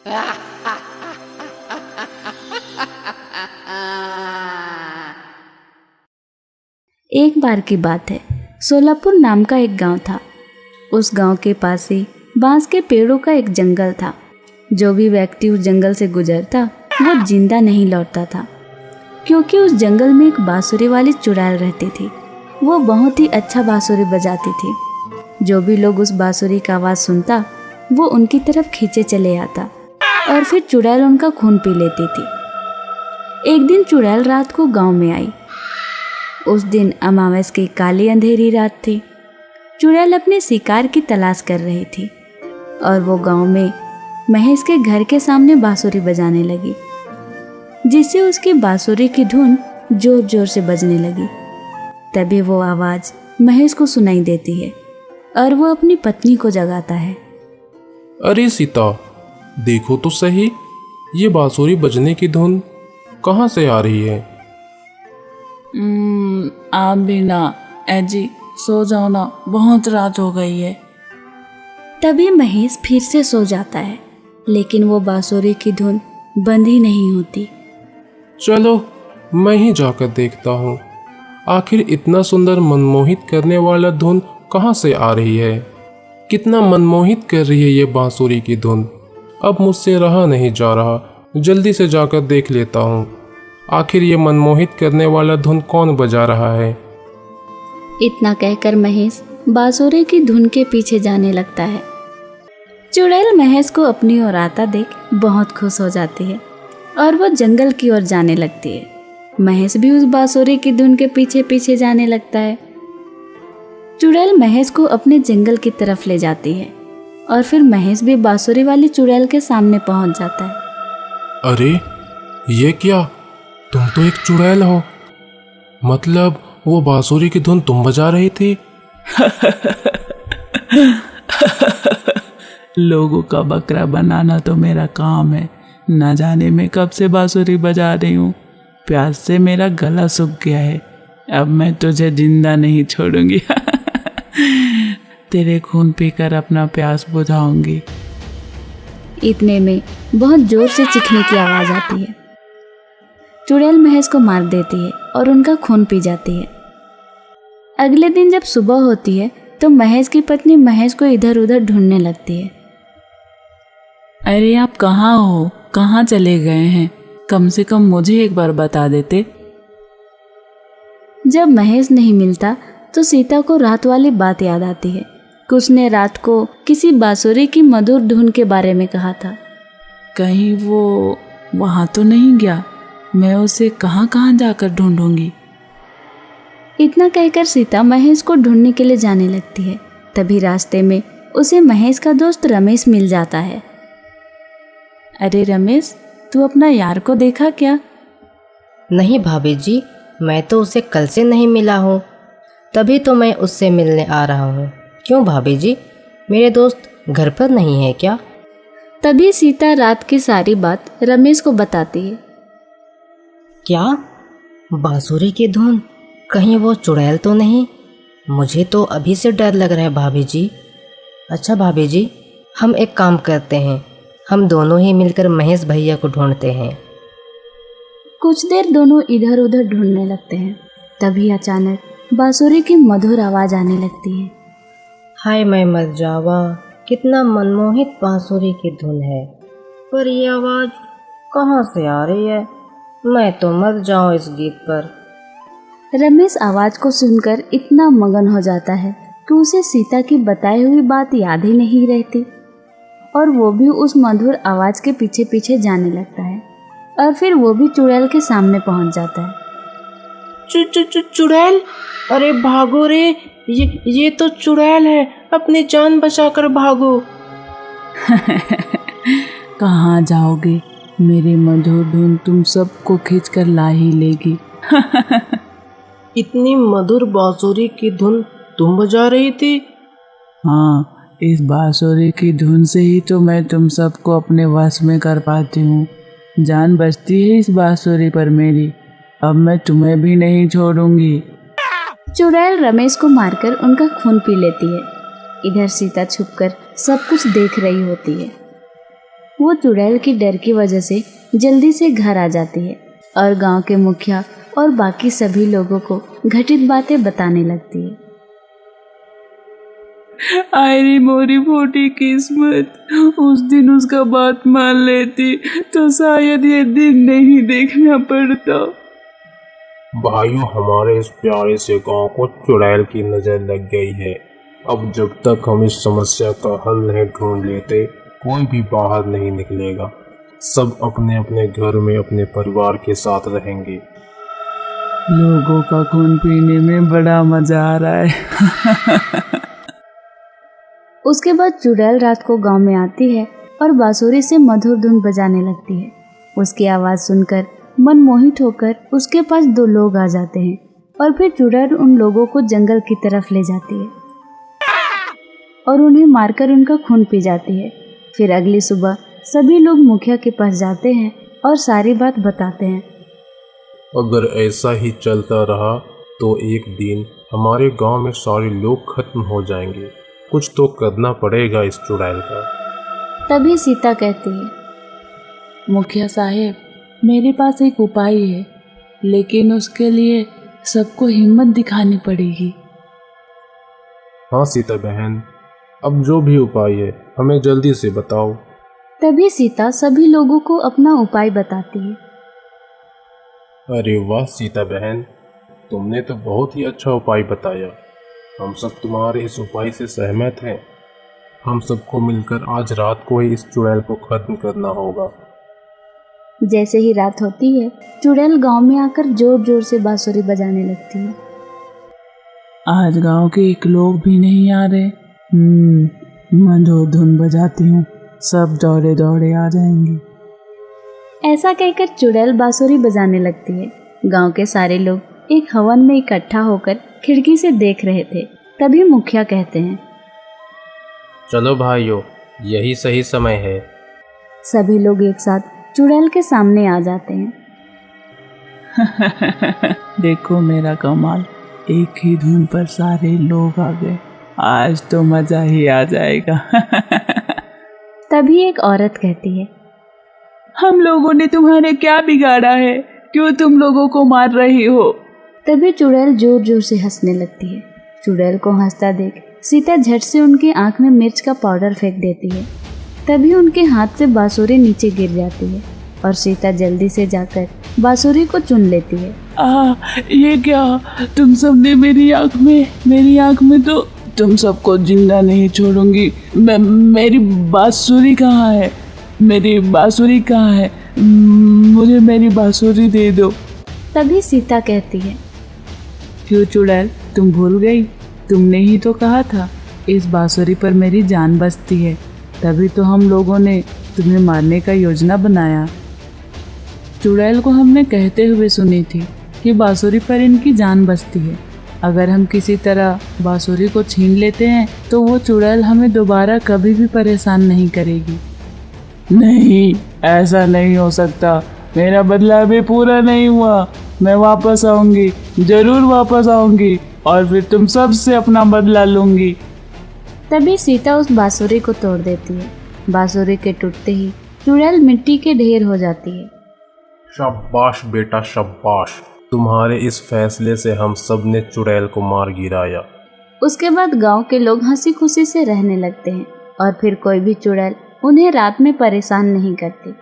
एक बार की बात है, सोलापुर नाम का एक गांव था। उस गांव के पास ही बांस के पेड़ों का एक जंगल था। जो भी व्यक्ति उस जंगल से गुजरता वो जिंदा नहीं लौटता था, क्योंकि उस जंगल में एक बांसुरी वाली चुड़ैल रहती थी। वो बहुत ही अच्छा बांसुरी बजाती थी। जो भी लोग उस बांसुरी का आवाज़ सुनता वो उनकी तरफ खींचे चले आता और फिर चुड़ैल उनका खून पी लेती थी। एक दिन चुड़ैल रात को गांव में आई। उस दिन अमावस की काली अंधेरी रात थी। चुड़ैल अपने शिकार की तलाश कर रही थी और वो गांव में महेश के घर के सामने बांसुरी बजाने लगी, जिससे उसकी बांसुरी की धुन जोर जोर से बजने लगी। तभी वो आवाज़ महेश को सुनाई देती है और वो अपनी पत्नी को जगाता है। अरे सीता, देखो तो सही, ये बांसुरी बजने की धुन कहाँ से आ रही है? आप भी ना एजी, सो जाओ ना, बहुत रात हो गई है। तभी महेश फिर से सो जाता है, लेकिन वो बांसुरी की धुन बंद ही नहीं होती। चलो मैं ही जाकर देखता हूँ, आखिर इतना सुंदर मनमोहित करने वाला धुन कहाँ से आ रही है। कितना मनमोहित कर रही है ये बांसुरी की धुन। अब मुझसे रहा नहीं जा रहा, जल्दी से जाकर देख लेता हूँ, आखिर ये मनमोहित करने वाला धुन कौन बजा रहा है। इतना कहकर महेश बांसुरी की धुन के पीछे जाने लगता है। चुड़ैल महेश को अपनी ओर आता देख बहुत खुश हो जाती है और वो जंगल की ओर जाने लगती है। महेश भी उस बांसुरी की धुन के पीछे पीछे जाने लगता है। चुड़ैल महेश को अपने जंगल की तरफ ले जाती है और फिर महेश भी बांसुरी वाली चुड़ैल के सामने पहुंच जाता है। अरे ये क्या, तुम तो एक चुड़ैल हो, मतलब वो बांसुरी की धुन तुम बजा रही थी? लोगों का बकरा बनाना तो मेरा काम है। ना जाने मैं कब से बांसुरी बजा रही हूँ। प्यास से मेरा गला सूख गया है। अब मैं तुझे जिंदा नहीं छोड़ूंगी। तेरे खून पीकर अपना प्यास बुझाऊंगी। इतने में बहुत जोर से चीखने की आवाज आती है। चुड़ैल महेश को मार देती है और उनका खून पी जाती है। अगले दिन जब सुबह होती है तो महेश की पत्नी महेश को इधर उधर ढूंढने लगती है। अरे आप कहाँ हो, कहाँ चले गए हैं? कम से कम मुझे एक बार बता देते। जब महेश नहीं मिलता तो सीता को रात वाली बात याद आती है कि उसने रात को किसी बांसुरी की मधुर धुन के बारे में कहा था। कहीं वो वहाँ तो नहीं गया? मैं उसे कहाँ कहाँ जाकर ढूंढूंगी। इतना कहकर सीता महेश को ढूंढने के लिए जाने लगती है। तभी रास्ते में उसे महेश का दोस्त रमेश मिल जाता है। अरे रमेश, तू अपना यार को देखा क्या? नहीं भाभी जी, मैं तो उसे कल से नहीं मिला हूँ, तभी तो मैं उससे मिलने आ रहा हूँ। क्यों भाभी जी, मेरे दोस्त घर पर नहीं है क्या? तभी सीता रात की सारी बात रमेश को बताती है। क्या बांसुरी की धुन, कहीं वो चुड़ैल तो नहीं? मुझे तो अभी से डर लग रहा है भाभी जी। अच्छा भाभी जी, हम एक काम करते हैं, हम दोनों ही मिलकर महेश भैया को ढूंढते हैं। कुछ देर दोनों इधर उधर ढूंढने लगते हैं। तभी अचानक बांसुरी की मधुर आवाज आने लगती है। हाय मैं मर जावा, कितना मनमोहित बांसुरी की धुन है, पर ये आवाज़ कहाँ से आ रही है? मैं तो मर जाऊँ इस गीत पर। रमेश आवाज को सुनकर इतना मगन हो जाता है कि उसे सीता की बताई हुई बात याद ही नहीं रहती और वो भी उस मधुर आवाज के पीछे पीछे जाने लगता है और फिर वो भी चुड़ैल के सामने पहुंच जाता है। चुड़ैल, अरे भागो रे, ये तो चुड़ैल है, अपनी जान बचाकर भागो। कहाँ जाओगे? मेरी मधुर धुन तुम सबको खींच कर ला ही लेगी। इतनी मधुर बांसुरी की धुन तुम बजा रही थी? हाँ, इस बांसुरी की धुन से ही तो मैं तुम सबको अपने वश में कर पाती हूँ। जान बचती है इस बांसुरी पर मेरी। अब मैं तुम्हें भी नहीं छोड़ूंगी। चुड़ैल रमेश को मारकर उनका खून पी लेती है। इधर सीता छुपकर सब कुछ देख रही होती है। वो चुड़ैल की डर की वजह से जल्दी से घर आ जाती है और गांव के मुखिया और बाकी सभी लोगों को घटित बातें बताने लगती है। आयरी मोरी फूटी किस्मत, उस दिन उसका बात मान लेती तो शायद ये दिन नहीं देखना पड़ता। भाइयों, हमारे इस प्यारे से गांव को चुड़ैल की नजर लग गई है। अब जब तक हम इस समस्या का हल नहीं ढूंढ लेते, कोई भी बाहर नहीं निकलेगा। सब अपने अपने घर में अपने परिवार के साथ रहेंगे। लोगों का खून पीने में बड़ा मजा आ रहा है। उसके बाद चुड़ैल रात को गांव में आती है और बांसुरी से मधुर धुन बजाने लगती है। उसकी आवाज़ सुनकर मनमोहित होकर उसके पास दो लोग आ जाते हैं और फिर चुड़ैल उन लोगों को जंगल की तरफ ले जाती है और उन्हें मारकर उनका खून पी जाती है। फिर अगली सुबह सभी लोग मुखिया के पास जाते हैं और सारी बात बताते हैं। अगर ऐसा ही चलता रहा तो एक दिन हमारे गांव में सारे लोग खत्म हो जाएंगे। कुछ तो करना पड़ेगा इस चुड़ैल का। तभी सीता कहती है, मुखिया साहेब, मेरे पास एक उपाय है, लेकिन उसके लिए सबको हिम्मत दिखानी पड़ेगी। हाँ सीता बहन, अब जो भी उपाय है हमें जल्दी से बताओ। तभी सीता सभी लोगों को अपना उपाय बताती है। अरे वाह सीता बहन, तुमने तो बहुत ही अच्छा उपाय बताया। हम सब तुम्हारे इस उपाय से सहमत हैं। हम सबको मिलकर आज रात को ही इस चुड़ैल को खत्म करना होगा। जैसे ही रात होती है, चुड़ैल गांव में आकर जोर जोर से बांसुरी बजाने लगती है। आज गांव के एक लोग भी नहीं आ रहे। मधुर धुन बजाती हूँ, सब दौड़े दौड़े आ जाएंगे। ऐसा कहकर चुड़ैल बांसुरी बजाने लगती है। गांव के सारे लोग एक हवन में इकट्ठा होकर खिड़की से देख रहे थे। तभी मुखिया कहते हैं, चलो भाइयों, यही सही समय है। सभी लोग एक साथ चुड़ैल के सामने आ जाते हैं। देखो मेरा कमाल, एक ही धुन पर सारे लोग आ गए। आज तो मजा ही आ जाएगा। तभी एक औरत कहती है, हम लोगों ने तुम्हारे क्या बिगाड़ा है? क्यों तुम लोगों को मार रही हो? तभी चुड़ैल जोर जोर से हंसने लगती है। चुड़ैल को हंसता देख सीता झट से उनकी आंख में मिर्च का पाउडर फेंक देती है। तभी उनके हाथ से बांसुरी नीचे गिर जाती है और सीता जल्दी से जाकर बांसुरी को चुन लेती है। ये क्या? तुम सबने मेरी आंख में तो तुम सबको जिंदा नहीं छोड़ूंगी। मेरी बांसुरी कहाँ है? मेरी बांसुरी कहाँ है? मुझे मेरी बांसुरी दे दो। तभी सीता कहती है, क्यों चुड़ैल, तुम भूल गई? तुमने ही तो कहा था इस बांसुरी पर मेरी जान बसती है, तभी तो हम लोगों ने तुम्हें मारने का योजना बनाया। चुड़ैल को हमने कहते हुए सुनी थी कि बांसुरी पर इनकी जान बसती है। अगर हम किसी तरह बांसुरी को छीन लेते हैं तो वो चुड़ैल हमें दोबारा कभी भी परेशान नहीं करेगी। नहीं, ऐसा नहीं हो सकता। मेरा बदला अभी पूरा नहीं हुआ। मैं वापस आऊंगी, जरूर वापस आऊंगी और फिर तुम सब से अपना बदला लूंगी। तभी सीता उस बांसुरी को तोड़ देती है। बांसुरी के टूटते ही चुड़ैल मिट्टी के ढेर हो जाती है। शाबाश बेटा शाबाश, तुम्हारे इस फैसले से हम सब ने चुड़ैल को मार गिराया। उसके बाद गांव के लोग हंसी खुशी से रहने लगते हैं और फिर कोई भी चुड़ैल उन्हें रात में परेशान नहीं करती।